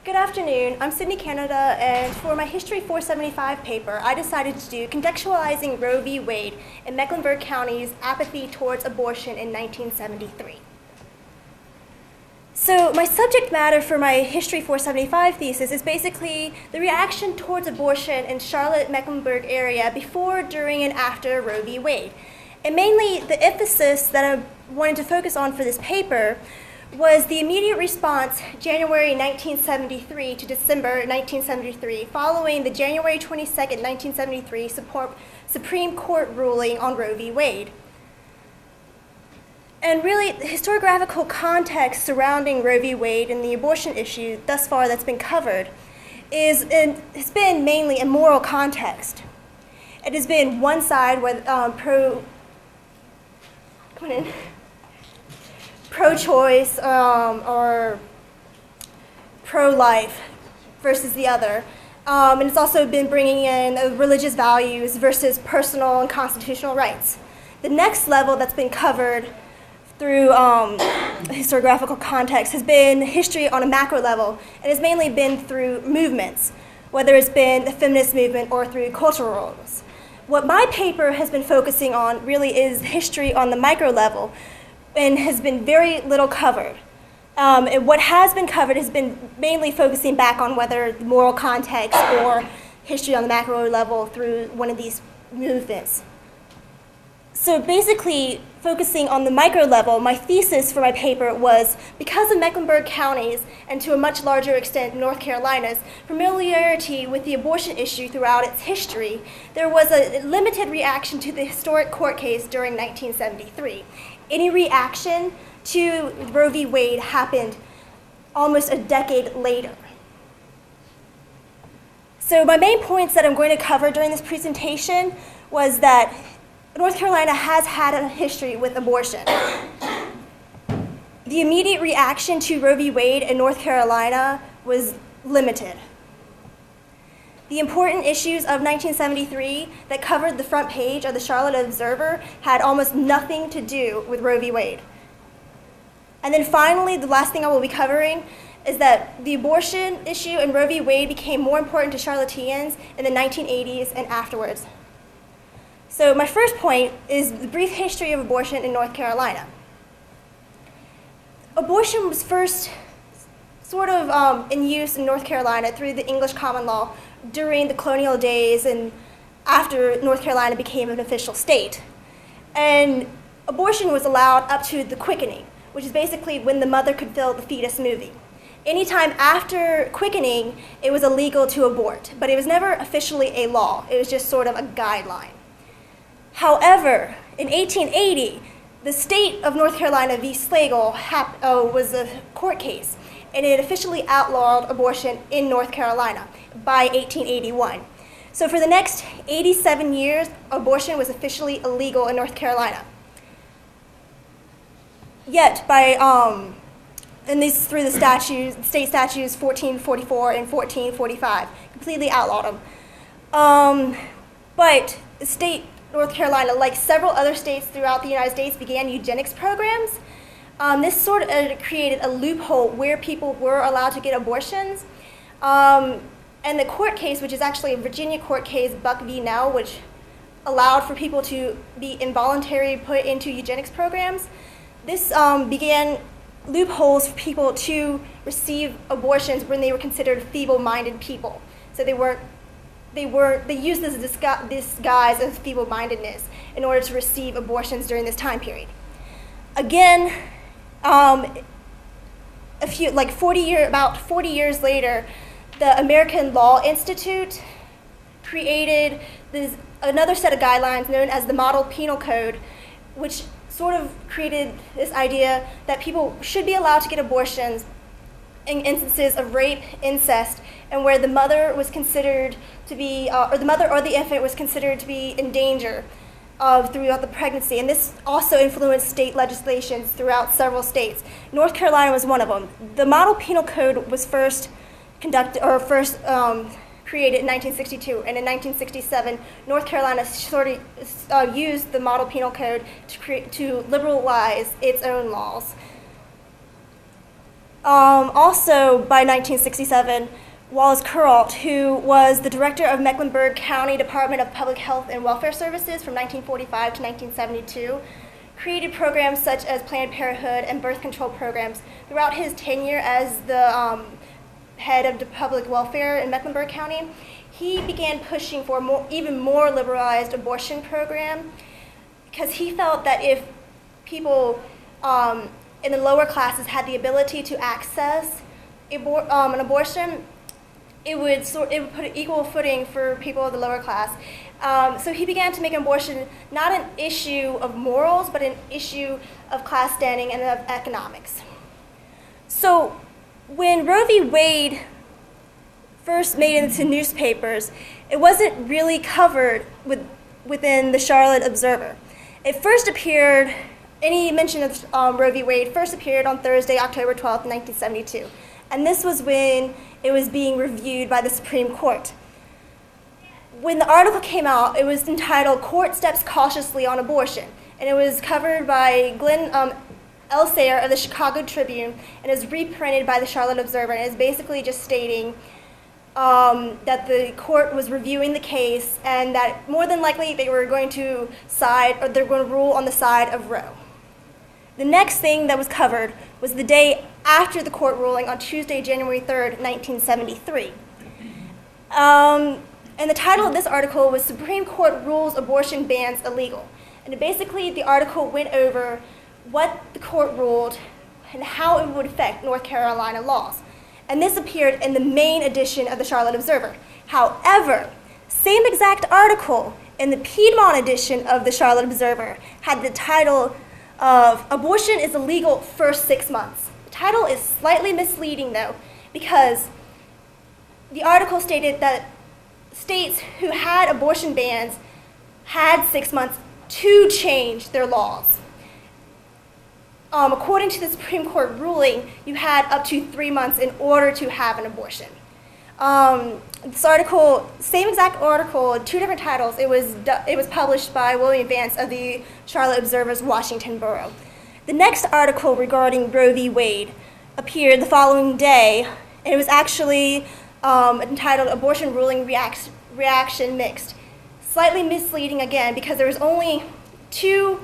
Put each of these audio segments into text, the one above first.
Good afternoon, I'm Sydney Canada, and for my History 475 paper, I decided to do Contextualizing Roe v. Wade in Mecklenburg County's Apathy Towards Abortion in 1973. So my subject matter for my History 475 thesis is basically the reaction towards abortion in Charlotte, Mecklenburg area before, during, and after Roe v. Wade. And mainly the emphasis that I wanted to focus on for this paper was the immediate response January 1973 to December 1973 following the January 22nd, 1973 Supreme Court ruling on Roe v. Wade. And really, the historiographical context surrounding Roe v. Wade and the abortion issue thus far that's been covered has been mainly a moral context. It has been one side with pro-choice or pro-life versus the other. And it's also been bringing in religious values versus personal and constitutional rights. The next level that's been covered through historiographical context has been history on a macro level, and has mainly been through movements, whether it's been the feminist movement or through cultural roles. What my paper has been focusing on really is history on the micro level, and has been very little covered. And what has been covered has been mainly focusing back on whether moral context or history on the macro level through one of these movements. So basically, focusing on the micro level, my thesis for my paper was, because of Mecklenburg counties, and to a much larger extent North Carolina's, familiarity with the abortion issue throughout its history, there was a limited reaction to the historic court case during 1973. Any reaction to Roe v. Wade happened almost a decade later. So my main points that I'm going to cover during this presentation was that North Carolina has had a history with abortion. The immediate reaction to Roe v. Wade in North Carolina was limited. The important issues of 1973 that covered the front page of the Charlotte Observer had almost nothing to do with Roe v. Wade. And then finally, the last thing I will be covering is that the abortion issue and Roe v. Wade became more important to Charlotteans in the 1980s and afterwards. So my first point is the brief history of abortion in North Carolina. Abortion was first sort of in use in North Carolina through the English common law during the colonial days and after North Carolina became an official state. And abortion was allowed up to the quickening, which is basically when the mother could feel the fetus moving. Anytime after quickening, it was illegal to abort, but it was never officially a law. It was just sort of a guideline. However, in 1880, the state of North Carolina v. Slagle was a court case, and it officially outlawed abortion in North Carolina by 1881. So for the next 87 years, abortion was officially illegal in North Carolina. Yet, through the statutes, state statutes 1444 and 1445, completely outlawed them. But the state North Carolina, like several other states throughout the United States, began eugenics programs. This sort of created a loophole where people were allowed to get abortions. And the court case, which is actually a Virginia court case, Buck v. Nell, which allowed for people to be involuntarily put into eugenics programs, this began loopholes for people to receive abortions when they were considered feeble-minded people. So they used this guise of feeble-mindedness in order to receive abortions during this time period. Again, about 40 years later, the American Law Institute created another set of guidelines known as the Model Penal Code, which sort of created this idea that people should be allowed to get abortions in instances of rape, incest, and where the mother was considered to be, or the mother or the infant was considered to be in danger throughout the pregnancy. And this also influenced state legislations throughout several states. North Carolina was one of them. The Model Penal Code was first created in 1962, and in 1967, North Carolina sort of used the Model Penal Code to liberalize its own laws. Also, by 1967, Wallace Kuralt, who was the director of Mecklenburg County Department of Public Health and Welfare Services from 1945 to 1972, created programs such as Planned Parenthood and birth control programs throughout his tenure as the head of the public welfare in Mecklenburg County. He began pushing for a even more liberalized abortion program because he felt that if people in the lower classes had the ability to access an abortion, it would put an equal footing for people of the lower class. So he began to make abortion not an issue of morals, but an issue of class standing and of economics. So when Roe v. Wade first made it into newspapers, it wasn't really covered within the Charlotte Observer. It first appeared, any mention of Roe v. Wade first appeared on Thursday, October 12, 1972. And this was when it was being reviewed by the Supreme Court. When the article came out, it was entitled "Court Steps Cautiously on Abortion," and it was covered by Glenn L. Sayre of the Chicago Tribune, and is reprinted by the Charlotte Observer, and is basically just stating that the court was reviewing the case and that more than likely they were going to they're going to rule on the side of Roe. The next thing that was covered was the day after the court ruling on Tuesday, January 3rd, 1973. And the title of this article was "Supreme Court Rules Abortion Bans Illegal." And basically the article went over what the court ruled and how it would affect North Carolina laws. And this appeared in the main edition of the Charlotte Observer. However, same exact article in the Piedmont edition of the Charlotte Observer had the title of "Abortion is Illegal First 6 Months." The title is slightly misleading though, because the article stated that states who had abortion bans had 6 months to change their laws. According to the Supreme Court ruling, you had up to 3 months in order to have an abortion. This article, same exact article, two different titles. It was published by William Vance of the Charlotte Observer's Washington Bureau. The next article regarding Roe v. Wade appeared the following day, and it was actually entitled "Abortion Ruling Reaction Mixed." Slightly misleading again, because there was only two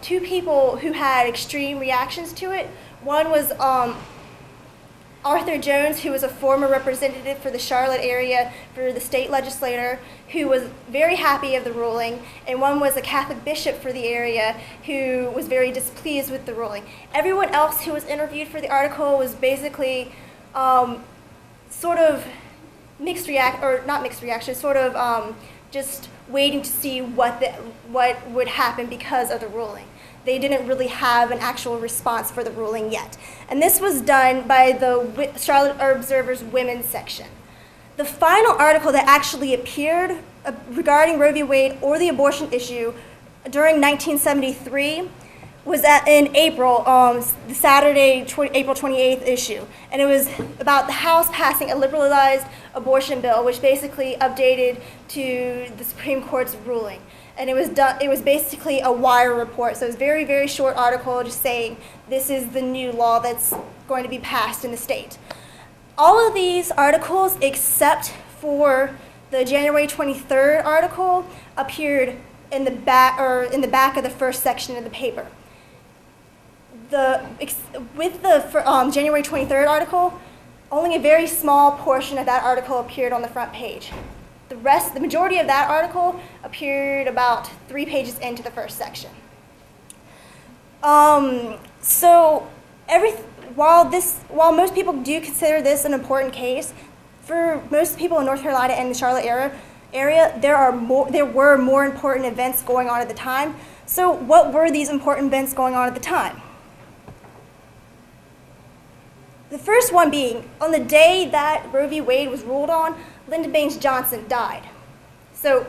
people who had extreme reactions to it. One was Arthur Jones, who was a former representative for the Charlotte area for the state legislature, who was very happy of the ruling, and one was a Catholic bishop for the area who was very displeased with the ruling. Everyone else who was interviewed for the article was basically sort of just waiting to see what would happen because of the ruling. They didn't really have an actual response for the ruling yet. And this was done by the Charlotte Observer's women's section. The final article that actually appeared regarding Roe v. Wade or the abortion issue during 1973 was in April, the Saturday, April 28th issue. And it was about the House passing a liberalized abortion bill, which basically updated to the Supreme Court's ruling. And it was basically a wire report. So it was a very, very short article just saying this is the new law that's going to be passed in the state. All of these articles, except for the January 23rd article, appeared in the back of the first section of the paper. With the January 23rd article, only a very small portion of that article appeared on the front page. The majority of that article appeared about 3 pages into the first section. So while most people do consider this an important case, for most people in North Carolina and the Charlotte area, there were more important events going on at the time. So what were these important events going on at the time? The first one being, on the day that Roe v. Wade was ruled on, Lyndon Baines Johnson died. So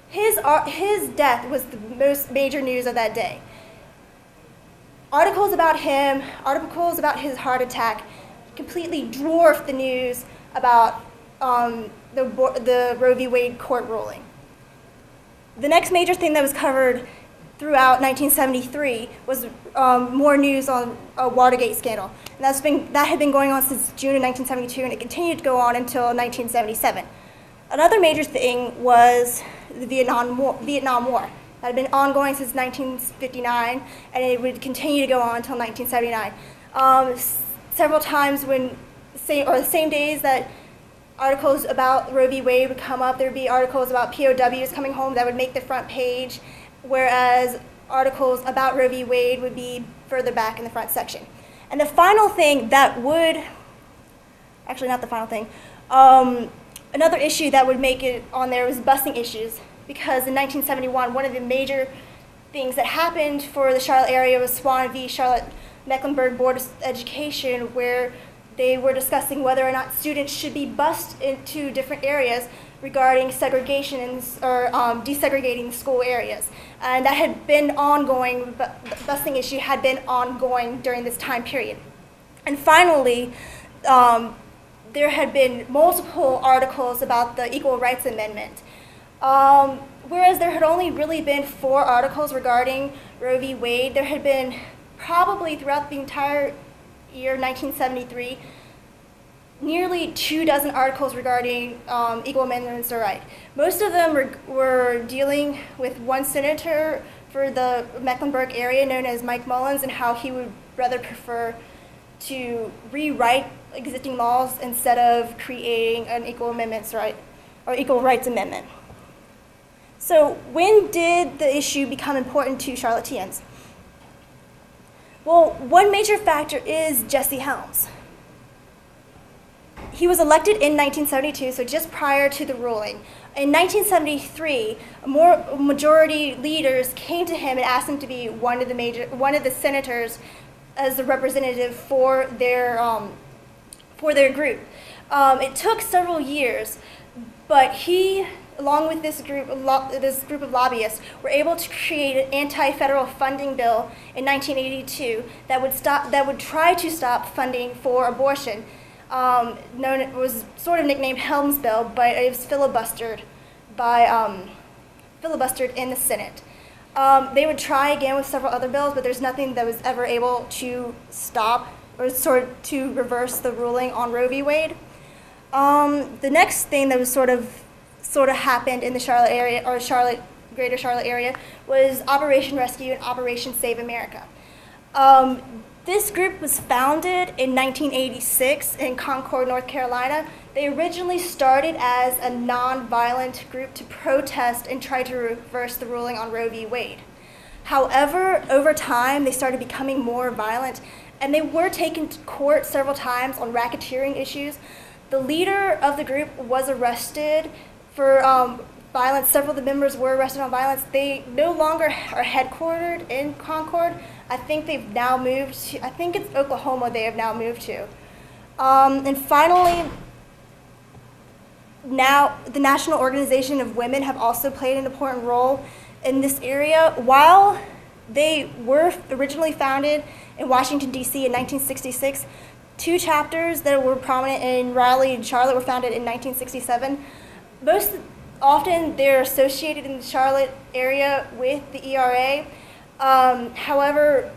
his death was the most major news of that day. Articles about him, articles about his heart attack completely dwarfed the news about the Roe v. Wade court ruling. The next major thing that was covered throughout 1973 was more news on a Watergate scandal. And that had been going on since June of 1972, and it continued to go on until 1977. Another major thing was the Vietnam War. That had been ongoing since 1959, and it would continue to go on until 1979. Several times the same days that articles about Roe v. Wade would come up, there would be articles about POWs coming home that would make the front page, whereas articles about Roe v. Wade would be further back in the front section. And the final thing that would, actually not the final thing, another issue that would make it on there was busing issues, because in 1971, one of the major things that happened for the Charlotte area was Swan v. Charlotte Mecklenburg Board of Education, where they were discussing whether or not students should be bused into different areas regarding segregation or desegregating school areas. And that had been ongoing, the busing issue had been ongoing during this time period. And finally, there had been multiple articles about the Equal Rights Amendment. Whereas there had only really been 4 articles regarding Roe v. Wade, there had been probably throughout the entire year 1973, nearly 24 articles regarding equal amendments are right. Most of them were dealing with one senator for the Mecklenburg area known as Mike Mullins, and how he would rather prefer to rewrite existing laws instead of creating an equal amendments right or equal rights amendment. So when did the issue become important to Charlotteans? Well, one major factor is Jesse Helms. He was elected in 1972, so just prior to the ruling. In 1973, majority leaders came to him and asked him to be one of the senators as a representative for their group. It took several years, but he, along with this group of lobbyists, were able to create an anti-federal funding bill in 1982 that would try to stop funding for abortion. It was sort of nicknamed Helms Bill, but it was filibustered in the Senate. They would try again with several other bills, but there's nothing that was ever able to stop or to reverse the ruling on Roe v. Wade. The next thing that was sort of happened in the Charlotte area, or greater Charlotte area, was Operation Rescue and Operation Save America. This group was founded in 1986 in Concord, North Carolina. They originally started as a non-violent group to protest and try to reverse the ruling on Roe v. Wade. However, over time, they started becoming more violent, and they were taken to court several times on racketeering issues. The leader of the group was arrested for violence. Several of the members were arrested on violence. They no longer are headquartered in Concord. I think they've now moved to, I think it's Oklahoma they have now moved to. And finally, now the National Organization of Women have also played an important role in this area. While they were originally founded in Washington, D.C. in 1966, 2 chapters that were prominent in Raleigh and Charlotte were founded in 1967. Often they're associated in the Charlotte area with the ERA. However,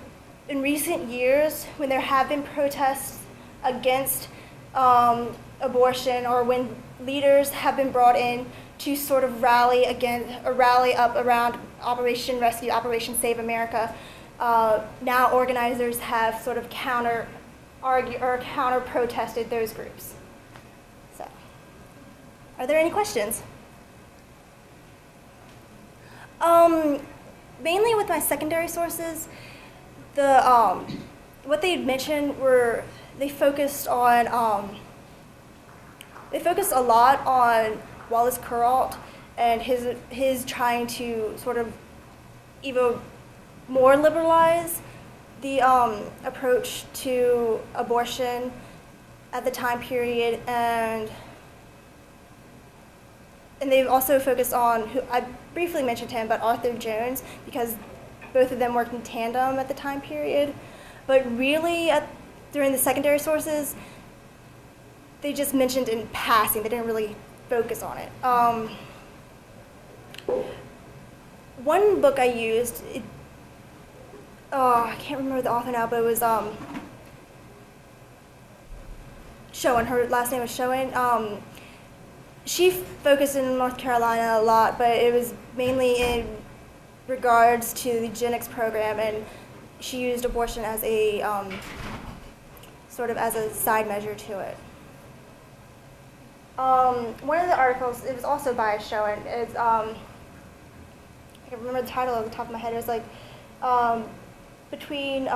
in recent years, when there have been protests against abortion, or when leaders have been brought in to sort of rally up around Operation Rescue, Operation Save America, now organizers have sort of counter-protested those groups. So, are there any questions? Mainly with my secondary sources, what they mentioned were they focused a lot on Wallace Kuralt and his trying to sort of even more liberalize the approach to abortion at the time period, and they've also focused on, who I briefly mentioned him, but Arthur Jones, because both of them worked in tandem at the time period. But really, during the secondary sources, they just mentioned in passing. They didn't really focus on it. One book I used, I can't remember the author now, but it was Schoen. Her last name was Schoen. She focused in North Carolina a lot, but it was mainly in regards to the Eugenics program, and she used abortion as a sort of as a side measure to it. One of the articles, it was also by Schoen, is I can't remember the title off the top of my head. It was like between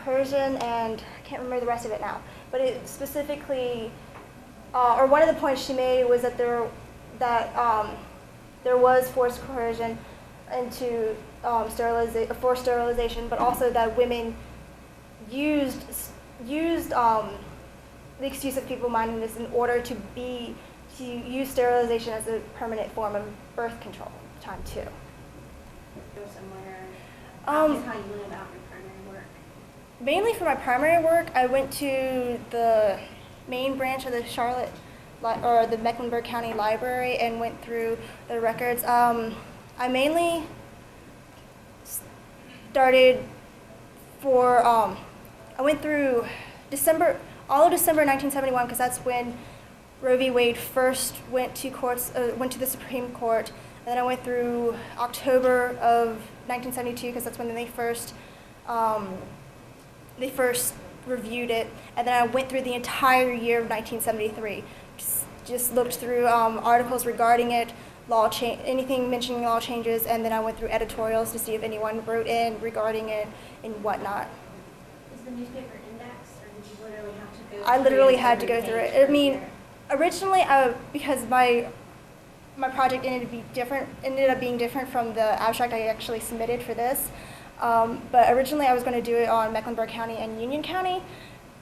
coercion and I can't remember the rest of it now. But it specifically, or one of the points she made was that there was forced coercion into forced sterilization, but also that women used the excuse of feeble-mindedness in order to use sterilization as a permanent form of birth control at the time too. Go somewhere. How you went about your primary work? Mainly for my primary work, I went to the main branch of the the Mecklenburg County Library and went through the records. I mainly started I went through all of December 1971, because that's when Roe v. Wade first went to the Supreme Court. And then I went through October of 1972, because that's when they first reviewed it. And then I went through the entire year of 1973. Just looked through articles regarding it, anything mentioning law changes, and then I went through editorials to see if anyone wrote in regarding it and whatnot. Is the newspaper indexed, or did you literally have to go? I literally had to go through it. I mean, originally, because my project ended up being different from the abstract I actually submitted for this. But originally, I was going to do it on Mecklenburg County and Union County,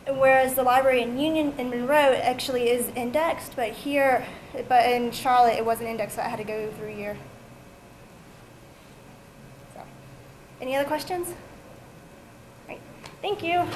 whereas the library in Monroe actually is indexed, but in Charlotte it wasn't indexed, so I had to go through a year. So, any other questions? All right, thank you.